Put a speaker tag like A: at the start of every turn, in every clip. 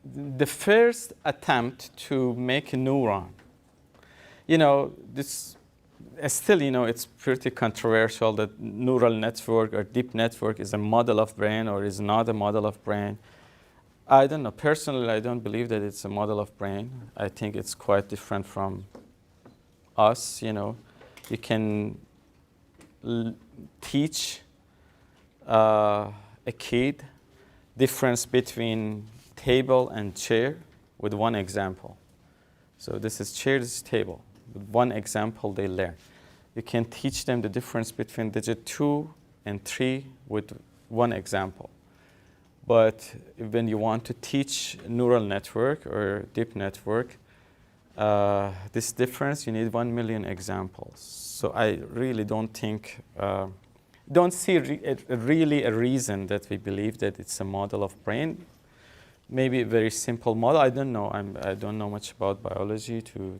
A: the first attempt to make a neuron, this still, it's pretty controversial that neural network or deep network is a model of brain or is not a model of brain. I don't know. Personally, I don't believe that it's a model of brain. I think it's quite different from us, You can teach a kid difference between table and chair with one example. So this is chair, this is table. With one example, they learn. You can teach them the difference between digit 2 and 3 with one example. But when you want to teach neural network or deep network, this difference, you need 1 million examples. So I really don't think, don't see really a reason that we believe that it's a model of brain. Maybe a very simple model. I don't know. I don't know much about biology to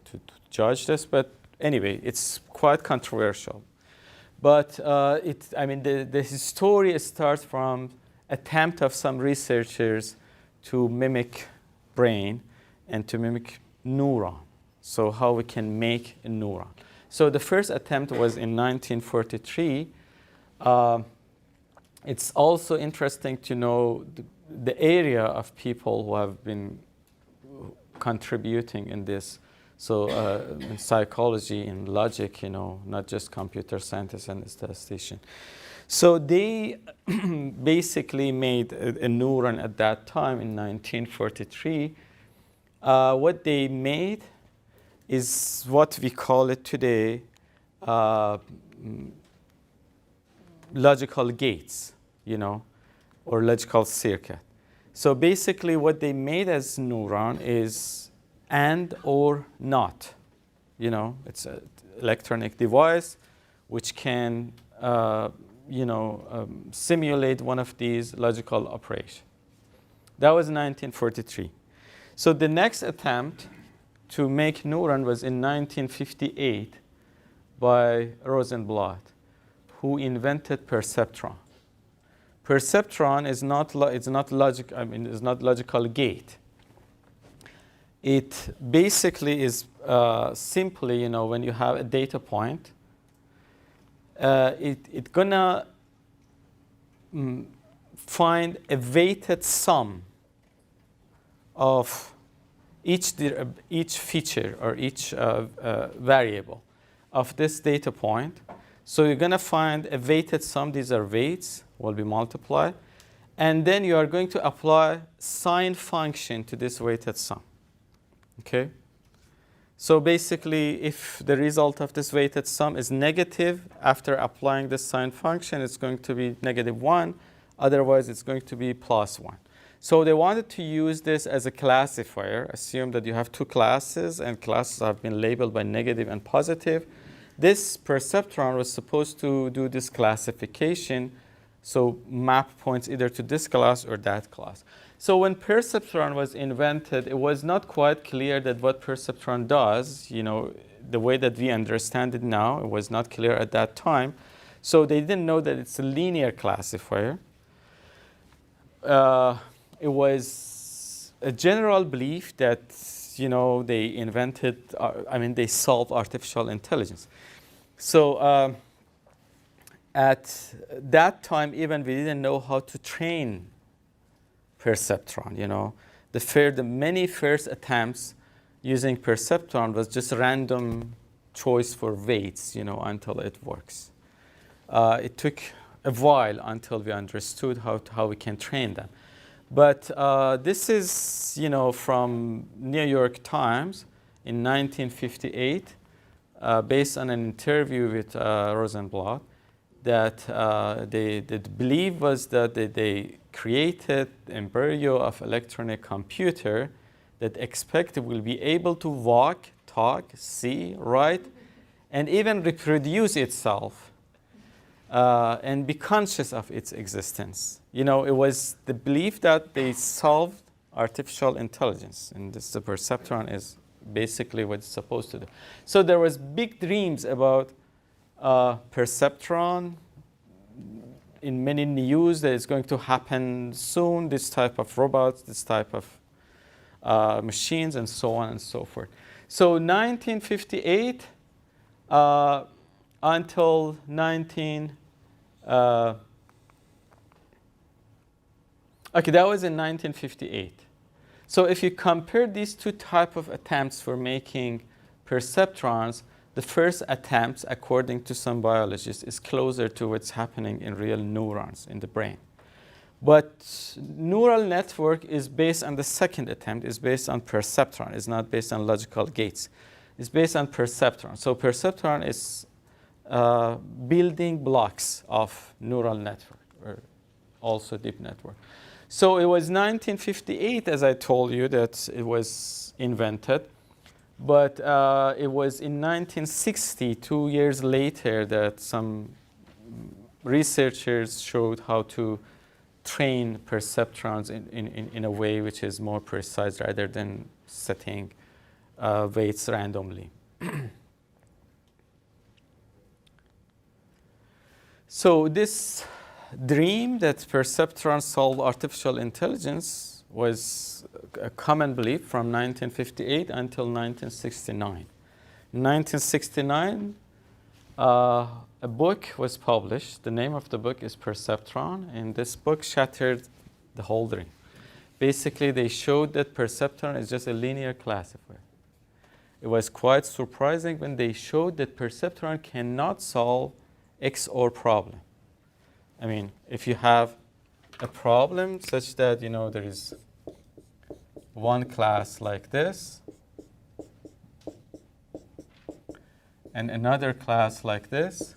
A: judge this. But anyway, it's quite controversial. But the story starts from attempt of some researchers to mimic brain and to mimic neuron. So how we can make a neuron. So the first attempt was in 1943. It's also interesting to know the area of people who have been contributing in this. So in psychology, in logic, not just computer scientists and statisticians. So they basically made a neuron at that time in 1943. What they made is what we call it today logical gates, or logical circuit. So basically what they made as neuron is and or not. It's an electronic device which can simulate one of these logical operations. That was 1943. So the next attempt to make neuron was in 1958 by Rosenblatt, who invented perceptron. Perceptron is not logical gate. It basically is simply, when you have a data point, it's gonna find a weighted sum of each feature or each variable of this data point. So you're going to find a weighted sum. These are weights, will be multiplied. And then you are going to apply sine function to this weighted sum. Okay? So basically, if the result of this weighted sum is negative, after applying this sine function, it's going to be -1. Otherwise, it's going to be +1. So they wanted to use this as a classifier. Assume that you have two classes, and classes have been labeled by negative and positive. This perceptron was supposed to do this classification, so map points either to this class or that class. So when perceptron was invented, it was not quite clear that what perceptron does, the way that we understand it now, it was not clear at that time. So they didn't know that it's a linear classifier. It was a general belief that, they invented, they solved artificial intelligence. So at that time, even we didn't know how to train perceptron, The many first attempts using perceptron was just random choice for weights, until it works. It took a while until we understood how we can train them. But this is, from New York Times in 1958, based on an interview with Rosenblatt, that the belief was that they created embryo of electronic computer that expected will be able to walk, talk, see, write, and even reproduce itself and be conscious of its existence. It was the belief that they solved artificial intelligence, and the perceptron is basically what it's supposed to do. So there was big dreams about perceptron in many news that it's going to happen soon, this type of robots, this type of machines, and so on and so forth. So 1958 until 19... okay, that was in 1958. So if you compare these two types of attempts for making perceptrons, the first attempt, according to some biologists, is closer to what's happening in real neurons in the brain. But neural network is based on the second attempt, is based on perceptron. It's not based on logical gates. It's based on perceptron. So perceptron is building blocks of neural network, or also deep network. So it was 1958, as I told you, that it was invented. But it was in 1960, 2 years later, that some researchers showed how to train perceptrons in a way which is more precise rather than setting weights randomly. So this dream that perceptrons solve artificial intelligence was a common belief from 1958 until 1969. In 1969, a book was published. The name of the book is Perceptron, and this book shattered the whole dream. Basically, they showed that perceptron is just a linear classifier. It was quite surprising when they showed that perceptron cannot solve XOR problem. I mean, if you have a problem such that, you know, there is one class like this and another class like this,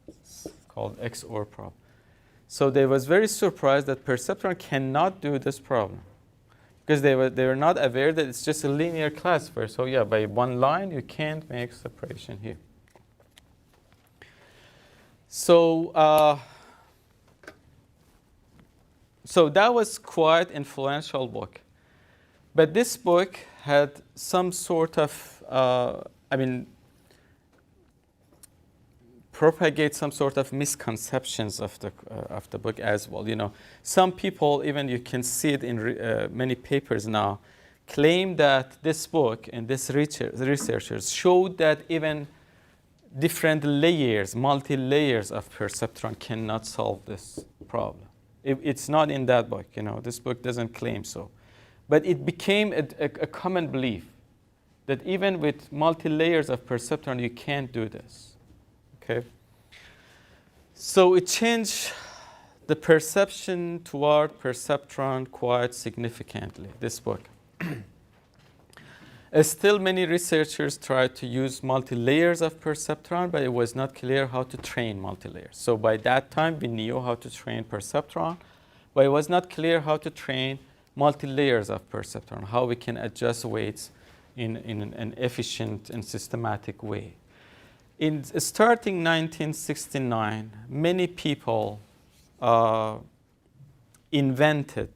A: it's called XOR problem. So they was very surprised that perceptron cannot do this problem because they were not aware that it's just a linear classifier. So yeah, by one line you can't make separation here. So so that was quite influential book. But this book had some sort of, propagate some sort of misconceptions of the book as well. You know, some people, even you can see it in many papers now, claim that this book and this researchers showed that even different layers, multi-layers of perceptron cannot solve this problem. It's not in that book, you know. This book doesn't claim so. But it became a common belief that even with multi-layers of perceptron, you can't do this. Okay? So it changed the perception toward perceptron quite significantly, this book. Still, many researchers tried to use multi-layers of perceptron, but it was not clear how to train multi-layers. So by that time, we knew how to train perceptron, but it was not clear how to train multi-layers of perceptron, how we can adjust weights in an efficient and systematic way. In starting 1969, many people invented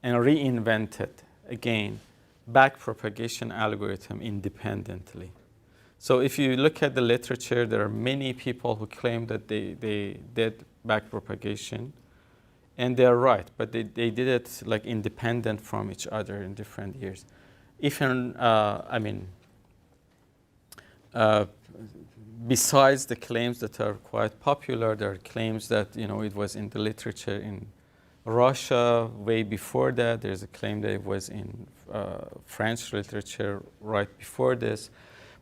A: and reinvented again backpropagation algorithm independently. So if you look at the literature, there are many people who claim that they did backpropagation, and they are right, but they did it like independent from each other in different years. Even, besides the claims that are quite popular, there are claims that, you know, it was in the literature in Russia way before that. There's a claim that it was in French literature right before this.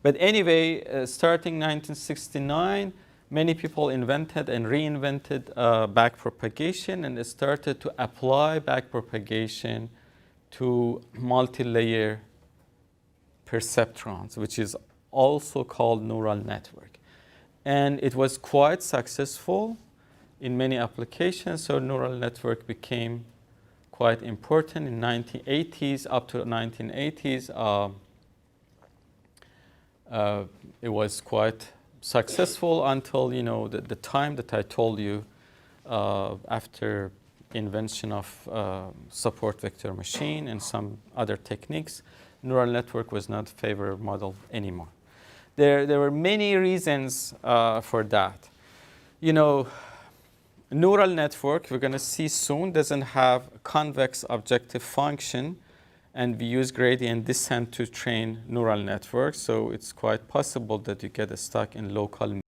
A: But anyway, starting 1969, many people invented and reinvented backpropagation, and they started to apply backpropagation to multi-layer perceptrons, which is also called neural network. And it was quite successful in many applications, so neural network became quite important in 1980s, up to 1980s. It was quite successful until, you know, the time that I told you after invention of support vector machine and some other techniques, neural network was not favored model anymore. There were many reasons for that. You know, neural network, we're going to see soon, doesn't have a convex objective function, And we use gradient descent to train neural networks. So it's quite possible that you get stuck in local